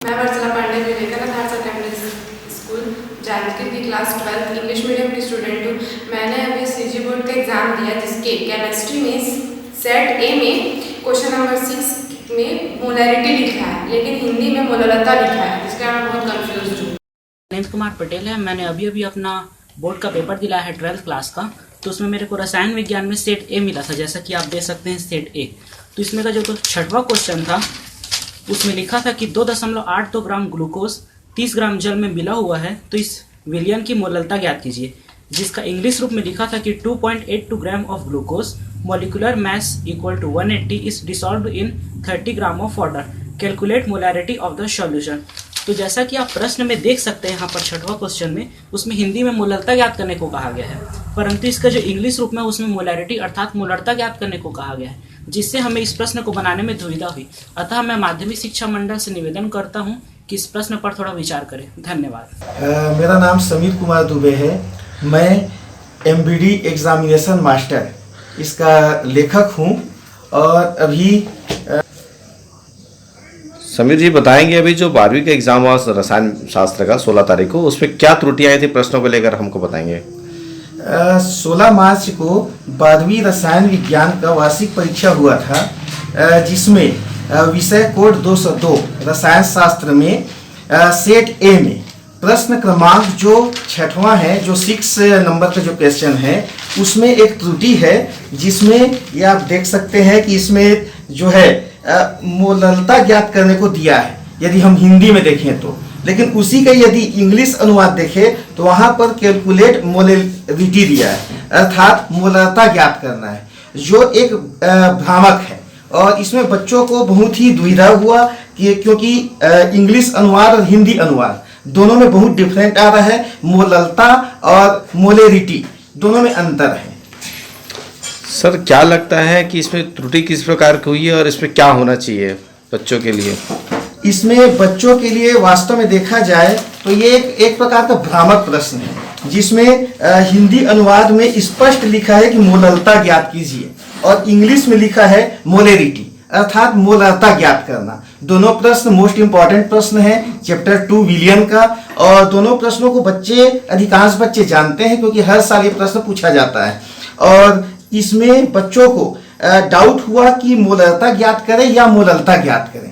मैं Varchala Pandey Vivekanand higher secondary school Janki की class 12 English medium की स्टूडेंट हूँ। मैंने अभी सीजी बोर्ड का एग्ज़ाम दिया जिसके केमिस्ट्री में सेट ए में क्वेश्चन नंबर 6 में मोलैरिटी लिखा है, लेकिन हिंदी में मोललता लिखा है, जिसके मैं बहुत कंफ्यूज हूँ। नरेंद्र कुमार पटेल है। मैंने अभी अपना बोर्ड का पेपर दिलाया है 12th क्लास का। तो उसमें मेरे को रसायन विज्ञान में सेट ए मिला था, जैसा कि आप देख सकते हैं सेट ए। तो इसमें का जो छठवां क्वेश्चन था उसमें लिखा था कि 2.82 ग्राम ग्लूकोज 30 ग्राम जल में मिला हुआ है, तो इस विलयन की मोललता ज्ञात कीजिए, जिसका इंग्लिश रूप में लिखा था कि 2.82 gram of glucose molecular mass equal to 180 is dissolved in 30 gram of water, calculate molarity of the solution. तो जैसा कि आप प्रश्न में देख सकते हैं यहाँ पर छठवां क्वेश्चन में उसमें हिंदी में मोललता ज्ञात करने को कहा गया है, परंतु इसका जो इंग्लिश रूप में उसमें मोलैरिटी अर्थात मोलरता ज्ञात करने को कहा गया है, जिससे हमें इस प्रश्न को बनाने में दुविधा हुई। अतः मैं माध्यमिक शिक्षा मंडल से निवेदन करता हूँ कि इस प्रश्न पर थोड़ा विचार करें। धन्यवाद। मेरा नाम समीर कुमार दुबे है। मैं एमबीडी एग्जामिनेशन मास्टर इसका लेखक हूँ और अभी समीर जी बताएंगे अभी जो 12वीं का एग्जाम हुआ रसायन शास्त्र का 16 तारीख को, उसमें क्या त्रुटियां आई थी प्रश्नों को लेकर हमको बताएंगे। 16 मार्च को 12वीं रसायन विज्ञान का वार्षिक परीक्षा हुआ था, जिसमें विषय कोड 202 रसायन शास्त्र में सेट ए में प्रश्न क्रमांक जो छठवां है, जो 6 नंबर का जो क्वेश्चन है, उसमें एक त्रुटि है, जिसमें ये आप देख सकते हैं कि इसमें जो है मोललता ज्ञात करने को दिया है यदि हम हिंदी में देखें तो, लेकिन उसी का यदि इंग्लिश अनुवाद देखें तो वहां पर कैलकुलेट मोलैरिटी दिया है, अर्थात मोललता ज्ञात करना है, जो एक भ्रामक है। और इसमें बच्चों को बहुत ही दुविधा हुआ कि क्योंकि इंग्लिश अनुवाद और हिंदी अनुवाद दोनों में बहुत डिफरेंट आ रहा है, मोललता और मोलैरिटी दोनों में अंतर है। सर क्या लगता है कि इसमें त्रुटि किस प्रकार की हुई है और इसमें क्या होना चाहिए बच्चों के लिए। इसमें बच्चों के लिए वास्तव में देखा जाए तो ये एक प्रकार का भ्रामक प्रश्न है, जिसमें हिंदी अनुवाद में स्पष्ट लिखा है कि मोललता ज्ञात कीजिए और इंग्लिश में लिखा है मोलैरिटी अर्थात मोललता ज्ञात करना। दोनों प्रश्न मोस्ट इंपॉर्टेंट प्रश्न है चैप्टर 2 विलियन का, और दोनों प्रश्नों को अधिकांश बच्चे जानते हैं क्योंकि हर साल ये प्रश्न पूछा जाता है। और इसमें बच्चों को डाउट हुआ कि मोललता ज्ञात करें या मोललता ज्ञात करें।